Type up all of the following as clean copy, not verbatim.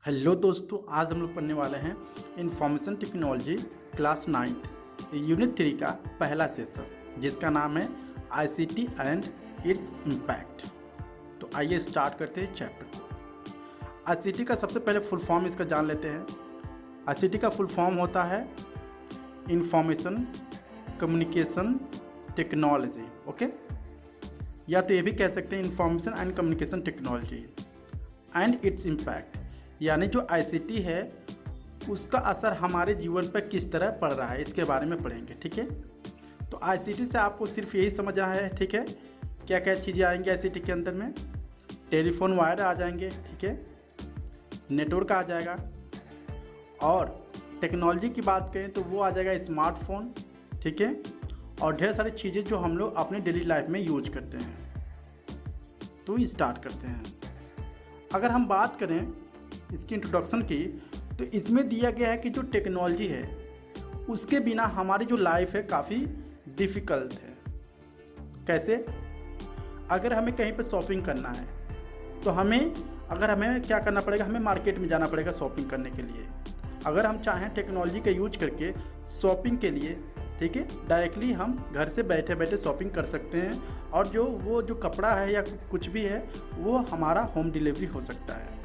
Hello दोस्तों, आज हम लोग पढ़ने वाले हैं information technology class 9th unit 3 का पहला सेशन जिसका नाम है आईसीटी एंड इट्स इम्पैक्ट। तो आइए स्टार्ट करते हैं चैप्टर को। आईसीटी का सबसे पहले फुल फॉर्म इसका जान लेते हैं। आईसीटी का फुल फॉर्म होता है इंफॉर्मेशन कम्युनिकेशन टेक्नोलॉजी। ओके, या तो ये भी कह सकते हैं information and communication technology and its impact, यानी जो आईसीटी है उसका असर हमारे जीवन पर किस तरह पड़ रहा है इसके बारे में पढ़ेंगे। ठीक है, तो आईसीटी से आपको सिर्फ यही समझना है। ठीक है, क्या क्या चीज़ें आएंगी आईसीटी के अंदर में। टेलीफोन वायर आ जाएंगे, ठीक है, नेटवर्क आ जाएगा, और टेक्नोलॉजी की बात करें तो वो आ जाएगा स्मार्टफोन, ठीक है, और ढेर सारी चीज़ें जो हम लोग अपनी डेली लाइफ में यूज करते हैं। तो स्टार्ट करते हैं। अगर हम बात करें इसकी इंट्रोडक्शन की, तो इसमें दिया गया है कि जो टेक्नोलॉजी है उसके बिना हमारी जो लाइफ है काफ़ी डिफ़िकल्ट है। कैसे? अगर हमें कहीं पर शॉपिंग करना है तो हमें क्या करना पड़ेगा, हमें मार्केट में जाना पड़ेगा शॉपिंग करने के लिए। अगर हम चाहें टेक्नोलॉजी का यूज करके शॉपिंग के लिए, ठीक है, डायरेक्टली हम घर से बैठे बैठे शॉपिंग कर सकते हैं, और जो कपड़ा है या कुछ भी है वो हमारा होम डिलीवरी हो सकता है।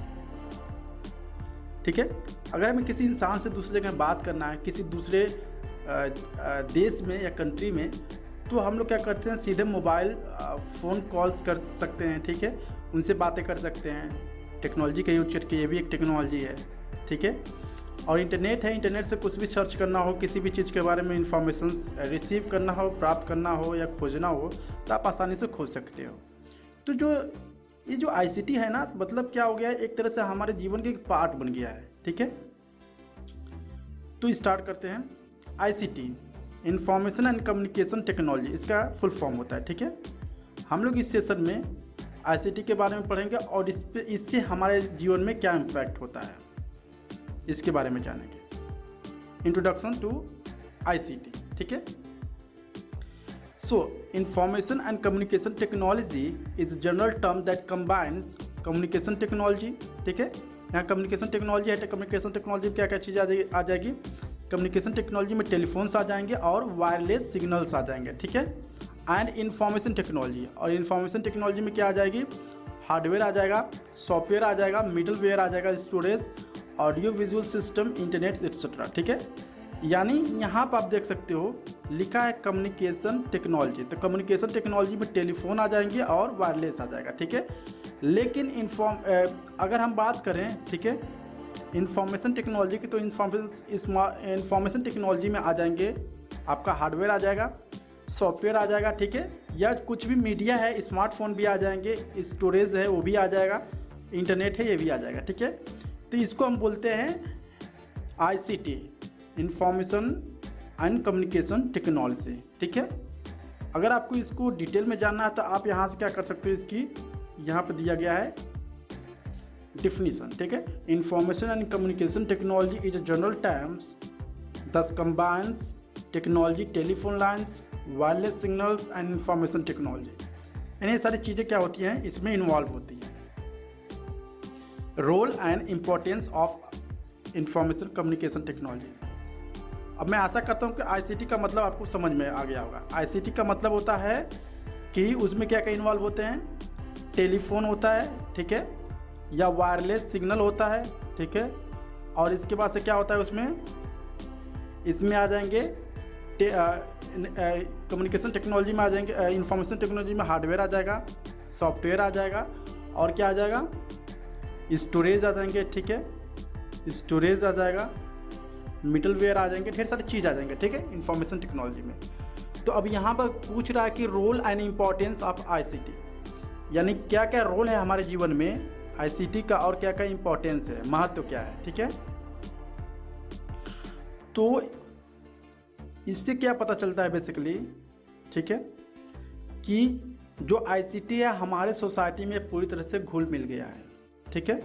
ठीक है, अगर हमें किसी इंसान से दूसरी जगह बात करना है, किसी दूसरे देश में या कंट्री में, तो हम लोग क्या करते हैं, सीधे मोबाइल फ़ोन कॉल्स कर सकते हैं। ठीक है, उनसे बातें कर सकते हैं टेक्नोलॉजी का यूज करके। ये भी एक टेक्नोलॉजी है। ठीक है, और इंटरनेट है, इंटरनेट से कुछ भी सर्च करना हो, किसी भी चीज़ के बारे में इंफॉर्मेशन रिसीव करना हो, प्राप्त करना हो या खोजना हो तो आप आसानी से खोज सकते हो। तो ये जो आईसीटी है ना, मतलब क्या हो गया है, एक तरह से हमारे जीवन के एक पार्ट बन गया है। ठीक है, तो स्टार्ट करते हैं। ICT information and communication technology, इसका फुल फॉर्म होता है। ठीक है, हम लोग इस सेशन में आईसीटी के बारे में पढ़ेंगे और इससे हमारे जीवन में क्या इम्पैक्ट होता है इसके बारे में जानेंगे। Introduction to ICT. ठीक है, so information and communication technology is general term that combines communication technology. ठीक है, यहाँ कम्युनिकेशन टेक्नोलॉजी है। कम्युनिकेशन टेक्नोलॉजी में क्या क्या चीज़ आ जाएगी। कम्युनिकेशन टेक्नोलॉजी में टेलीफोन्स आ जाएंगे और वायरलेस सिग्नल्स आ जाएंगे। ठीक है, एंड इंफॉर्मेशन टेक्नोलॉजी, और इन्फॉर्मेशन टेक्नोलॉजी में क्या आ जाएगी, हार्डवेयर आ जाएगा, सॉफ्टवेयर आ जाएगा, मिडलवेयर आ जाएगा, storage, audio visual system, internet etcetera. ठीक है, यानी यहाँ पर आप देख सकते हो लिखा है कम्युनिकेशन टेक्नोलॉजी, तो कम्युनिकेशन टेक्नोलॉजी में टेलीफोन आ जाएंगे और वायरलेस आ जाएगा। ठीक है, लेकिन अगर हम बात करें, ठीक है, इंफॉर्मेशन टेक्नोलॉजी की, तो इंफॉर्मेशन टेक्नोलॉजी में आ जाएंगे आपका हार्डवेयर आ जाएगा, सॉफ्टवेयर आ जाएगा, ठीक है, या कुछ भी मीडिया है, स्मार्टफोन भी आ जाएंगे, स्टोरेज है वो भी आ जाएगा, इंटरनेट है ये भी आ जाएगा। ठीक है, तो इसको हम बोलते हैं ICT, information and communication technology. ठीक है, अगर आपको इसको डिटेल में जानना है तो आप यहाँ से क्या कर सकते हो, इसकी यहाँ पर दिया गया है डिफिनीशन। ठीक है, information and communication technology is a general terms this combines technology, telephone lines, wireless signals and information technology. यानी ये सारी चीज़ें क्या होती हैं, इसमें इन्वॉल्व होती हैं। Role and importance of information communication technology. अब मैं आशा करता हूँ कि आईसीटी का मतलब आपको समझ में आ गया होगा। आईसीटी का मतलब होता है कि उसमें क्या क्या इन्वॉल्व होते हैं, टेलीफोन होता है, ठीक है, या वायरलेस सिग्नल होता है, ठीक है, और इसके बाद से क्या होता है, इसमें आ जाएंगे कम्युनिकेशन टेक्नोलॉजी में आ जाएंगे, इंफॉर्मेशन टेक्नोलॉजी में हार्डवेयर आ जाएगा, सॉफ्टवेयर आ जाएगा, और क्या आ जाएगा, स्टोरेज आ जाएंगे। ठीक है, स्टोरेज आ जाएगा, मिडलवेयर आ जाएंगे, ढेर सारी चीज़ आ जाएंगे। ठीक है, इंफॉर्मेशन टेक्नोलॉजी में। तो अब यहाँ पर पूछ रहा है कि role and importance of ICT, यानी क्या क्या रोल है हमारे जीवन में आईसीटी का और क्या क्या इम्पोर्टेंस है, महत्व क्या है। ठीक है, तो इससे क्या पता चलता है बेसिकली, ठीक है, कि जो आईसीटी है हमारे सोसाइटी में पूरी तरह से घुल मिल गया है। ठीक है,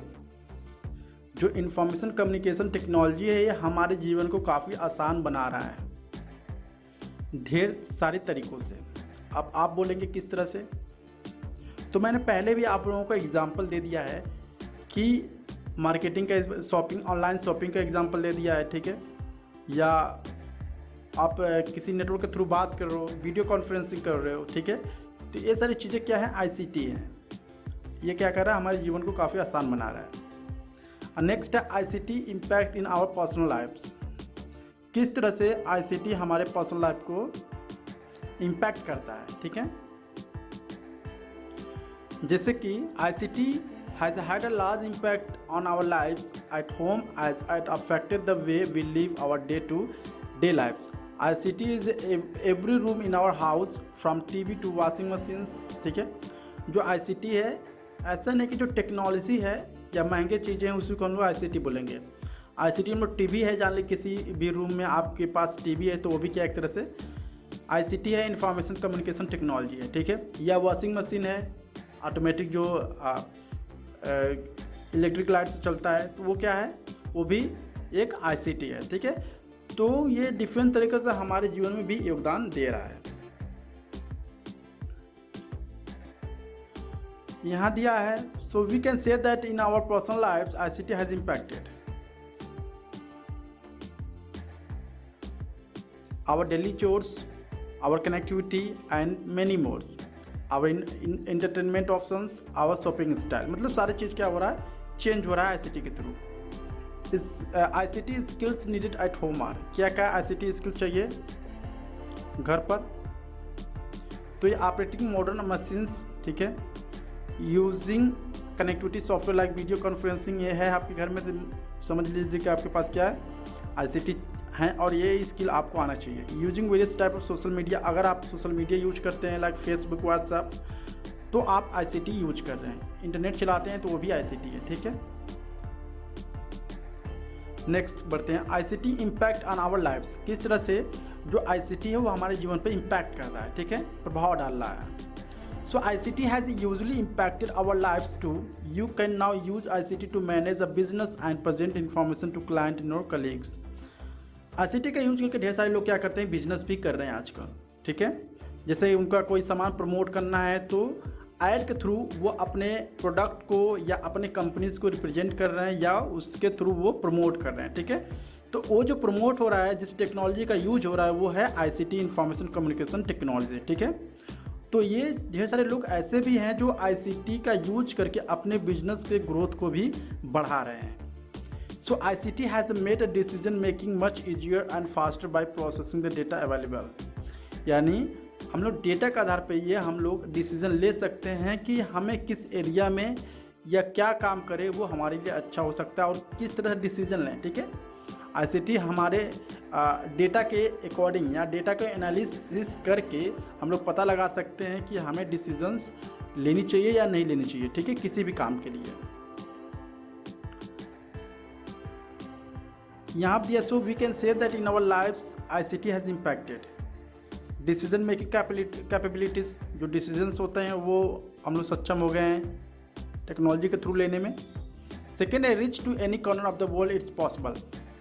जो इंफॉर्मेशन कम्युनिकेशन टेक्नोलॉजी है ये हमारे जीवन को काफ़ी आसान बना रहा है ढेर सारे तरीक़ों से। अब आप बोलेंगे किस तरह से, तो मैंने पहले भी आप लोगों को एग्जांपल दे दिया है कि मार्केटिंग का, शॉपिंग, ऑनलाइन शॉपिंग का एग्जांपल दे दिया है, ठीक है। या आप किसी नेटवर्क के थ्रू बात कर रहे हो, वीडियो कॉन्फ्रेंसिंग कर रहे हो, ठीक है। तो ये सारी चीज़ें क्या है, आईसीटी है। ये क्या कर रहा है, हमारे जीवन को काफ़ी आसान बना रहा है। नेक्स्ट है ICT impact in our personal lifes. किस तरह से आईसीटी हमारे पर्सनल लाइफ को इम्पैक्ट करता है, ठीक है। जैसे कि ICT has had a large impact on our lives at home as it affected the way we live our day-to-day lives. ICT is every room in our house from TV to washing machines, ठीक है। जो ICT है, ऐसा नहीं कि जो technology है या महंगे चीज़ें हैं उसी को हम लोग ICT बोलेंगे। ICT में टीवी है, जान ली किसी भी रूम में आपके पास टीवी है तो वो भी क्या एक तरह से ICT है, इंफॉर्मेशन कम्युनिकेशन टेक्नोलॉजी है, ठीक है। या वॉशिंग मशीन है, ऑटोमेटिक जो इलेक्ट्रिक लाइट से चलता है, तो वो क्या है, वो भी एक ICT है, ठीक है। तो ये डिफरेंट तरीके से हमारे जीवन में भी योगदान दे रहा है। यहाँ दिया है, so we can say that in our personal lifes ICT has impacted our daily chores, our connectivity and many more, our entertainment options, our shopping style। मतलब सारी चीज़ क्या हो रहा है, चेंज हो रहा है ICT के थ्रू। इस ICT skills needed at home are, क्या क्या ICT स्किल्स चाहिए घर पर, तो ये ऑपरेटिंग मॉडर्न मशीन्स, ठीक है। Using connectivity software like video conferencing, ये है आपके घर में, समझ लीजिए कि आपके पास क्या है, ICT हैं, और ये स्किल आपको आना चाहिए। Using various type of social media, अगर आप सोशल मीडिया यूज करते हैं लाइक फेसबुक, व्हाट्सएप, तो आप ICT यूज कर रहे हैं। इंटरनेट चलाते हैं तो वो भी ICT है, ठीक है। नेक्स्ट बढ़ते हैं, ICT impact on our lifes. किस तरह से जो ICT है वो हमारे जीवन पर इम्पैक्ट कर रहा है, ठीक है, प्रभाव डाल रहा है। So ICT has usually impacted our lives too. You can now use ICT to manage a business and present information to client and your colleagues. ICT का यूज करके ढेर सारे लोग क्या करते हैं, बिजनेस भी कर रहे हैं आजकल, ठीक है। जैसे उनका कोई सामान प्रमोट करना है तो ऐड के थ्रू वो अपने प्रोडक्ट को या अपने कंपनीज को रिप्रेजेंट कर रहे हैं या उसके थ्रू वो प्रमोट कर रहे हैं, ठीक है। तो वो जो प्रमोट हो रहा है, जिस टेक्नोलॉजी का यूज हो रहा है, वो है ICT, इंफॉर्मेशन कम्युनिकेशन टेक्नोलॉजी, ठीक है। तो ये ढेर सारे लोग ऐसे भी हैं जो ICT का यूज करके अपने बिजनेस के ग्रोथ को भी बढ़ा रहे हैं। So ICT has made a decision making much easier and faster by processing the data available। यानी हम लोग डेटा के आधार पर ये हम लोग डिसीजन ले सकते हैं कि हमें किस एरिया में या क्या काम करे वो हमारे लिए अच्छा हो सकता है और किस तरह से डिसीजन लें, ठीक है। ICT हमारे डेटा के अकॉर्डिंग या डेटा का एनालिसिस करके हम लोग पता लगा सकते हैं कि हमें डिसीजंस लेनी चाहिए या नहीं लेनी चाहिए, ठीक है, किसी भी काम के लिए। यहाँ दिया, so we can say that in our lifes ICT has impacted decision making capabilities. जो डिसीजंस होते हैं वो हम लोग सक्षम हो गए हैं टेक्नोलॉजी के थ्रू लेने में। सेकेंड है, reach to any corner of the world it's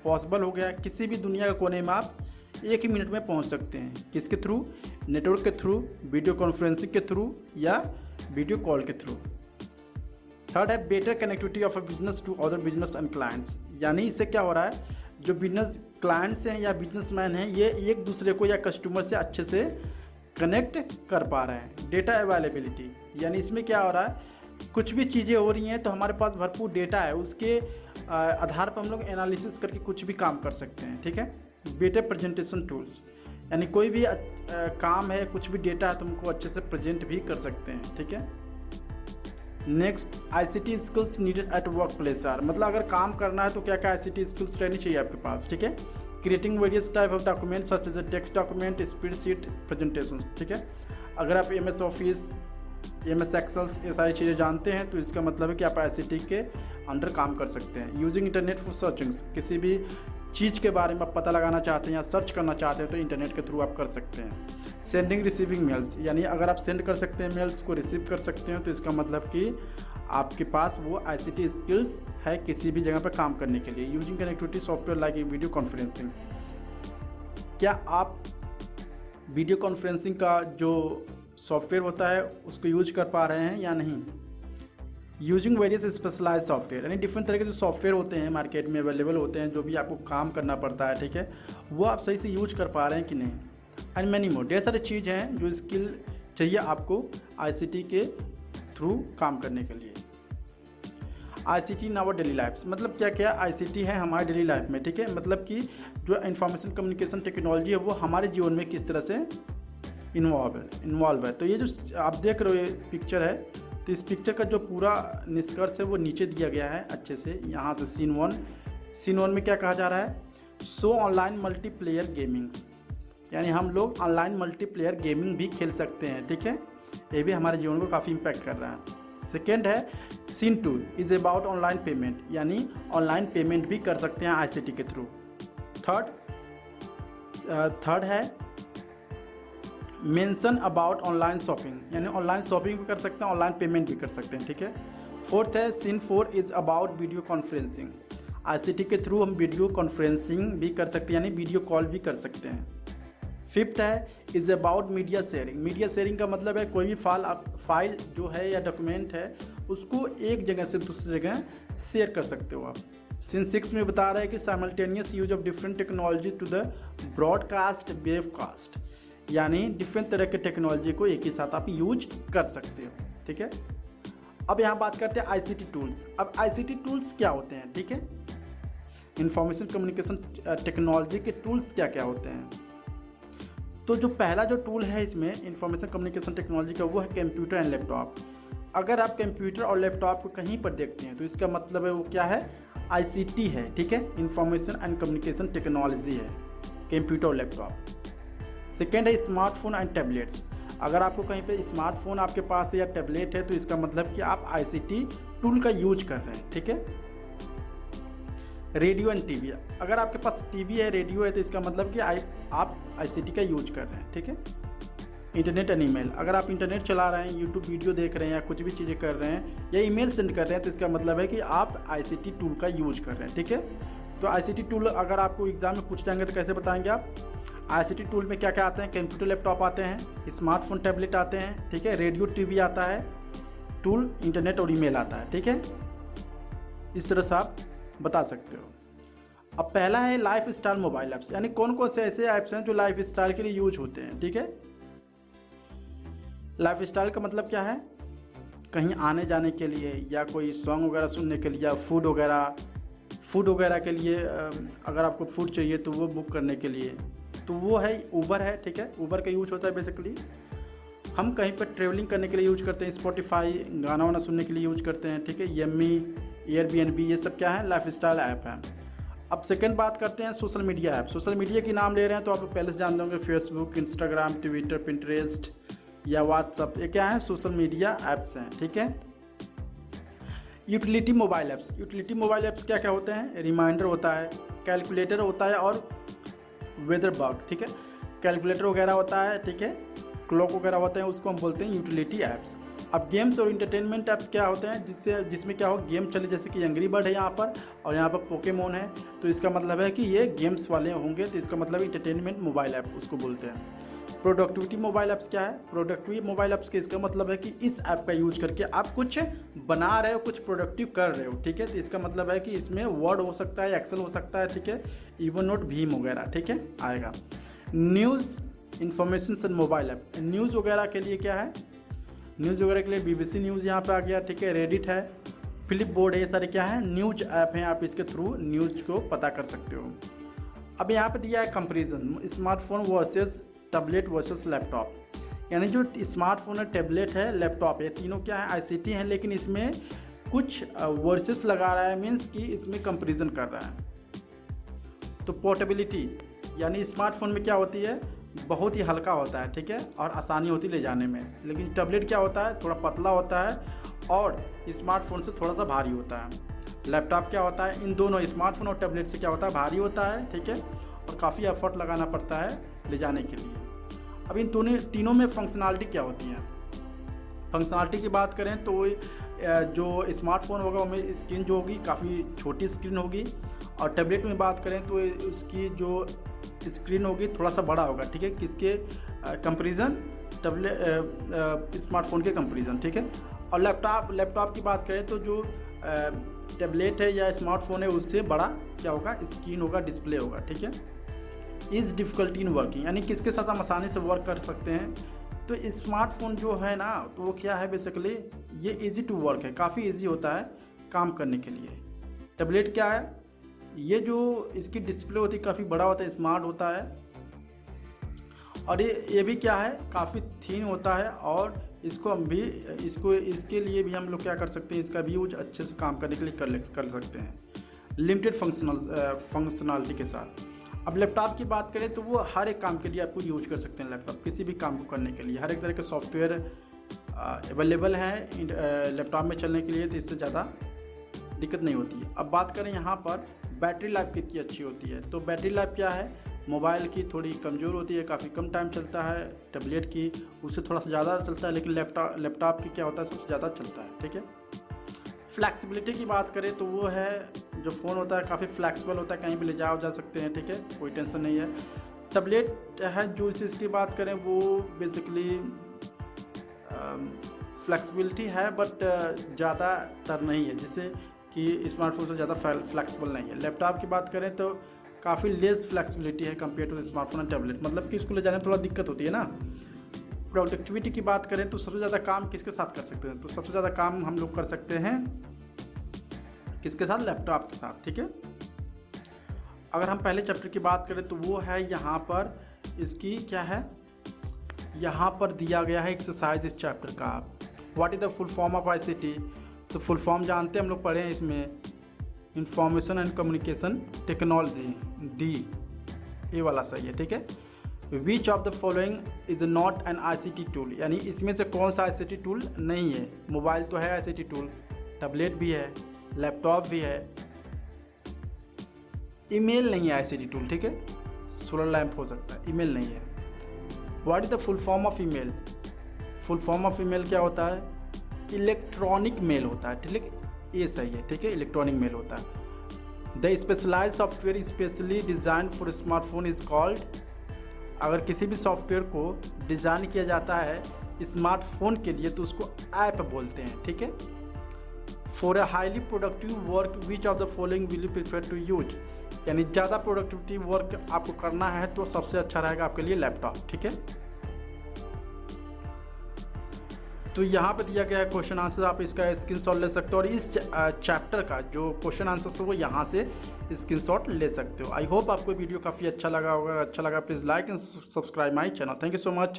possible हो गया, किसी भी दुनिया के कोने में आप एक ही मिनट में पहुंच सकते हैं। किसके थ्रू, नेटवर्क के थ्रू, वीडियो कॉन्फ्रेंसिंग के थ्रू या वीडियो कॉल के थ्रू। थर्ड है, better connectivity of a business to other business and clients. यानी इससे क्या हो रहा है, जो बिजनेस क्लाइंट्स हैं या बिजनेसमैन हैं, ये एक दूसरे को या कस्टमर से अच्छे से कनेक्ट कर पा रहे हैं। डेटा अवेलेबिलिटी, यानी इसमें क्या हो रहा है, कुछ भी चीज़ें हो रही हैं तो हमारे पास भरपूर डेटा है, उसके आधार पर हम लोग एनालिसिस करके कुछ भी काम कर सकते हैं, ठीक है। बेटर प्रेजेंटेशन टूल्स, यानी कोई भी काम है, कुछ भी डेटा है तो हमको अच्छे से प्रेजेंट भी कर सकते हैं, ठीक है। Next, ICT skills needed at work place are, मतलब अगर काम करना है तो क्या क्या ICT स्किल्स रहनी चाहिए आपके पास, ठीक है। Creating various type of document such as text document, spreadsheet, presentation, ठीक है। अगर आप MS ऑफिस, MS एक्सेल्स ये सारी चीज़ें जानते हैं तो इसका मतलब है कि आप ICT के अंडर काम कर सकते हैं। यूजिंग इंटरनेट फॉर सर्चिंग, किसी भी चीज़ के बारे में आप पता लगाना चाहते हैं या सर्च करना चाहते हैं तो इंटरनेट के थ्रू आप कर सकते हैं। सेंडिंग रिसीविंग मेल्स, यानी अगर आप सेंड कर सकते हैं मेल्स को, रिसीव कर सकते हैं, तो इसका मतलब कि आपके पास वो ICT स्किल्स है किसी भी जगह पर काम करने के लिए। Using connectivity software like video conferencing, क्या आप वीडियो कॉन्फ्रेंसिंग का जो सॉफ्टवेयर होता है उसको यूज कर पा रहे हैं या नहीं। यूजिंग वेरियस स्पेशलाइज सॉफ्टवेयर, यानी डिफरेंट तरह के जो सॉफ्टवेयर होते हैं मार्केट में अवेलेबल होते हैं, जो भी आपको काम करना पड़ता है, ठीक है, वो आप सही से यूज कर पा रहे हैं कि नहीं। एंड मैनी मोर, ढेर सारी चीज़ हैं जो स्किल चाहिए आपको आईसीटी के थ्रू काम करने के लिए। ICT in our daily life, मतलब क्या क्या आईसीटी है हमारे डेली लाइफ में, ठीक है, मतलब कि जो इंफॉर्मेशन कम्युनिकेशन टेक्नोलॉजी है वो हमारे जीवन में किस तरह से इन्वॉल्व है। तो ये जो आप देख रहे हो ये पिक्चर है, तो इस पिक्चर का जो पूरा निष्कर्ष है वो नीचे दिया गया है अच्छे से। यहाँ से सीन वन में क्या कहा जा रहा है, सो ऑनलाइन मल्टीप्लेयर गेमिंग्स, यानी हम लोग ऑनलाइन मल्टीप्लेयर गेमिंग भी खेल सकते हैं, ठीक है, ये भी हमारे जीवन को काफ़ी इम्पैक्ट कर रहा है। सेकेंड है scene 2 is about online payment, यानी ऑनलाइन पेमेंट भी कर सकते हैं आईसीटी के थ्रू। थर्ड है मेंशन अबाउट ऑनलाइन शॉपिंग, यानी ऑनलाइन शॉपिंग भी कर सकते हैं, ऑनलाइन पेमेंट भी कर सकते हैं, ठीक है। फोर्थ है scene 4 is about video conferencing, ICT के थ्रू हम वीडियो कॉन्फ्रेंसिंग भी कर सकते हैं, यानी वीडियो कॉल भी कर सकते हैं। फिफ्थ है is about media sharing, media sharing का मतलब है कोई भी फाइल जो है या डॉक्यूमेंट है उसको एक जगह से दूसरी जगह शेयर कर सकते हो आप। सीन 6 में बता रहा है कि simultaneous use of different technology to the broadcast webcast, यानी डिफरेंट तरह के टेक्नोलॉजी को एक ही साथ आप यूज कर सकते हो, ठीक है। अब यहाँ बात करते हैं आईसीटी टूल्स। अब आईसीटी टूल्स क्या होते हैं, ठीक है, इंफॉर्मेशन कम्युनिकेशन टेक्नोलॉजी के टूल्स क्या क्या होते हैं। तो जो पहला जो टूल है इसमें इंफॉर्मेशन कम्युनिकेशन टेक्नोलॉजी का वो है कंप्यूटर एंड लैपटॉप। अगर आप कंप्यूटर और लैपटॉप को कहीं पर देखते हैं तो इसका मतलब है वो क्या है, आईसीटी है, ठीक है, इंफॉर्मेशन एंड कम्युनिकेशन टेक्नोलॉजी है कंप्यूटर और लैपटॉप। सेकेंड है स्मार्टफोन एंड टैबलेट्स, अगर आपको कहीं पे स्मार्टफोन आपके पास है या टैबलेट है तो इसका मतलब कि आप आईसीटी टूल का यूज कर रहे हैं, ठीक है। रेडियो एंड टीवी, अगर आपके पास टीवी है रेडियो है तो इसका मतलब कि आप आईसीटी का यूज कर रहे हैं, ठीक है। इंटरनेट एंड ईमेल, अगर आप इंटरनेट चला रहे हैं, यूट्यूब वीडियो देख रहे हैं या कुछ भी चीज़ें कर रहे हैं या ईमेल सेंड कर रहे हैं तो इसका मतलब है कि आप आईसीटी टूल का यूज कर रहे हैं, ठीक है। तो आईसीटी टूल अगर आपको एग्जाम में पूछ जाएंगे तो कैसे बताएंगे आप, आईसीटी टूल में क्या क्या आते हैं, कंप्यूटर लैपटॉप आते हैं, स्मार्टफोन टैबलेट आते हैं, ठीक है, रेडियो टीवी आता है, टूल इंटरनेट और ईमेल आता है, ठीक है। इस तरह से आप बता सकते हो। अब पहला है लाइफ स्टाइल मोबाइल ऐप्स, यानी कौन कौन से ऐसे ऐप्स हैं जो लाइफ स्टाइल के लिए यूज होते हैं, ठीक है। लाइफ स्टाइल का मतलब क्या है, कहीं आने जाने के लिए या कोई सॉन्ग वगैरह सुनने के लिए या फूड वगैरह के लिए, अगर आपको फूड चाहिए तो वो बुक करने के लिए, तो वो है ऊबर है, ठीक है, ऊबर का यूज होता है बेसिकली। हम कहीं पर ट्रेवलिंग करने के लिए यूज करते हैं, स्पॉटिफाई गाना वाना सुनने के लिए यूज करते हैं, ठीक है, यम्मी, एयरबीएनबी, ये सब क्या है, लाइफ स्टाइल ऐप है। अब सेकंड बात करते हैं social media app. Social media की नाम ले रहे हैं तो आप पहले से जान होंगे, फेसबुक, इंस्टाग्राम, ट्विटर, पिंटरेस्ट या व्हाट्सअप, ये क्या है, सोशल मीडिया ऐप्स हैं, ठीक है। Utility mobile apps, utility mobile apps क्या क्या होते हैं, रिमाइंडर होता है, कैलकुलेटर होता है और वेदर बग, ठीक है, कैलकुलेटर वगैरह होता है, ठीक है, क्लॉक वगैरह होते हैं, उसको हम बोलते हैं यूटिलिटी ऐप्स। अब गेम्स और इंटरटेनमेंट ऐप्स क्या होते हैं, जिसमें क्या हो, गेम चले, जैसे कि एंग्री बर्ड है यहाँ पर और यहाँ पर पोकेमोन है, तो इसका मतलब है कि ये गेम्स वाले होंगे, तो इसका मतलब इंटरटेनमेंट मोबाइल ऐप उसको बोलते हैं। प्रोडक्टिविटी मोबाइल ऐप्स क्या है, प्रोडक्टिविटी मोबाइल ऐप्स के इसका मतलब है कि इस ऐप का यूज करके आप कुछ बना रहे हो, कुछ प्रोडक्टिव कर रहे हो, ठीक है, तो इसका मतलब है कि इसमें वर्ड हो सकता है, एक्सेल हो सकता है, ठीक है, इवन नोट, भीम वगैरह, ठीक है, आएगा। News information and mobile app, news वगैरह के लिए क्या है, न्यूज़ वगैरह के लिए बीबीसी न्यूज़ यहाँ पे आ गया, ठीक है, रेडिट है, फ्लिप बोर्ड है, ये सारे क्या है, न्यूज ऐप हैं, आप इसके थ्रू न्यूज को पता कर सकते हो। अब यहाँ पे दिया है comparison, smartphone versus tablet versus laptop, यानी जो स्मार्टफोन है, टैबलेट है, लैपटॉप है, तीनों क्या है, आईसीटी हैं, लेकिन इसमें कुछ वर्सेस लगा रहा है, मीन्स कि इसमें कंपैरिजन कर रहा है। तो पोर्टेबिलिटी, यानी स्मार्टफोन में क्या होती है, बहुत ही हल्का होता है, ठीक है, और आसानी होती है ले जाने में, लेकिन टैबलेट क्या होता है, थोड़ा पतला होता है और स्मार्टफोन से थोड़ा सा भारी होता है। लैपटॉप क्या होता है, इन दोनों स्मार्टफोन और टैबलेट से क्या होता है, भारी होता है, ठीक है, और काफ़ी एफर्ट लगाना पड़ता है ले जाने के लिए। अब इन तीनों में फंक्शनलिटी क्या होती है, फंक्शनलिटी की बात करें तो जो स्मार्टफोन होगा उसमें स्क्रीन जो होगी काफ़ी छोटी स्क्रीन होगी, और टैबलेट में बात करें तो उसकी जो स्क्रीन होगी थोड़ा सा बड़ा होगा, ठीक है, किसके कंपैरिजन, टैबलेट स्मार्टफोन के कंपैरिजन, ठीक है। और लैपटॉप की बात करें तो जो टैबलेट है या स्मार्टफोन है उससे बड़ा क्या होगा, स्क्रीन होगा, डिस्प्ले होगा, ठीक है। इज़ डिफ़िकल्टी इन वर्किंग, यानी किसके साथ हम आसानी से वर्क कर सकते हैं। तो स्मार्टफोन जो है ना, तो वो क्या है बेसिकली, ये इजी टू वर्क है, काफ़ी इजी होता है काम करने के लिए। टैबलेट क्या है, ये जो इसकी डिस्प्ले होती है काफ़ी बड़ा होता है, स्मार्ट होता है, और ये भी क्या है, काफ़ी थिन होता है, और इसके लिए भी हम लोग क्या कर सकते हैं, इसका भी यूज अच्छे से काम करने के लिए कर सकते हैं, लिमिटेड फंक्शनलिटी के साथ। अब लैपटॉप की बात करें तो वो हर एक काम के लिए आपको यूज कर सकते हैं। लैपटॉप किसी भी काम को करने के लिए हर एक तरह के सॉफ्टवेयर अवेलेबल हैं लैपटॉप में चलने के लिए, तो इससे ज़्यादा दिक्कत नहीं होती है। अब बात करें यहाँ पर बैटरी लाइफ कितनी अच्छी होती है, तो बैटरी लाइफ क्या है, मोबाइल की थोड़ी कमज़ोर होती है, काफ़ी कम टाइम चलता है। टैबलेट की उससे थोड़ा सा ज़्यादा चलता है, लेकिन लैपटॉप की क्या होता है, सबसे ज़्यादा चलता है, ठीक है। फ्लैक्सिबिलिटी की बात करें तो वो है, जो फ़ोन होता है काफ़ी फ्लैक्सिबल होता है, कहीं भी ले जा सकते हैं, ठीक है, कोई टेंशन नहीं है। टैबलेट है जो चीज़ की बात करें वो बेसिकली फ्लैक्सिबिलिटी है, बट ज़्यादातर नहीं है, जिससे कि स्मार्टफोन से ज़्यादा फ्लैक्सिबल नहीं है। लैपटॉप की बात करें तो काफ़ी लेस फ्लैक्सिबिलिटी है compare to smartphone and tablet, मतलब कि इसको ले जाने में थोड़ा दिक्कत होती है ना। प्रोडक्टिविटी की बात करें तो सबसे ज़्यादा काम किसके साथ कर सकते हैं, तो सबसे ज़्यादा काम हम लोग कर सकते हैं किसके साथ, लैपटॉप के साथ, ठीक है। अगर हम पहले चैप्टर की बात करें तो वो है यहाँ पर, इसकी क्या है, यहाँ पर दिया गया है एक्सरसाइज इस चैप्टर का, what is the full form of ICT। तो फुल फॉर्म जानते हैं हम लोग, पढ़े हैं इसमें, information and communication technology, D, ये वाला सही है, ठीक है। विच of the following is not an ICT tool, यानी इसमें से कौन सा ICT टूल नहीं है। मोबाइल तो है ICT टूल, टैबलेट भी है, लैपटॉप भी है, ईमेल नहीं है ICT टूल, ठीक है। सोलर लैंप हो सकता है, ईमेल नहीं है। What is the full form of email, full form of email क्या होता है, इलेक्ट्रॉनिक मेल होता है, ठीक है, ये सही है, ठीक है, इलेक्ट्रॉनिक मेल होता है। The specialised software specially design for smartphone is called, अगर किसी भी सॉफ्टवेयर को डिज़ाइन किया जाता है स्मार्टफोन के लिए तो उसको ऐप बोलते हैं, ठीक है। For a highly productive work which of the following will you prefer to use, यानी ज़्यादा प्रोडक्टिविटी वर्क आपको करना है तो सबसे अच्छा रहेगा आपके लिए लैपटॉप, ठीक है। तो यहाँ पे दिया गया है क्वेश्चन आंसर, आप इसका स्क्रीनशॉट ले सकते हो, और इस चैप्टर का जो क्वेश्चन आंसर है वो यहाँ से स्क्रीनशॉट ले सकते हो। आई होप आपको वीडियो काफ़ी अच्छा लगा होगा, अच्छा लगा please like and subscribe my channel. Thank you so much.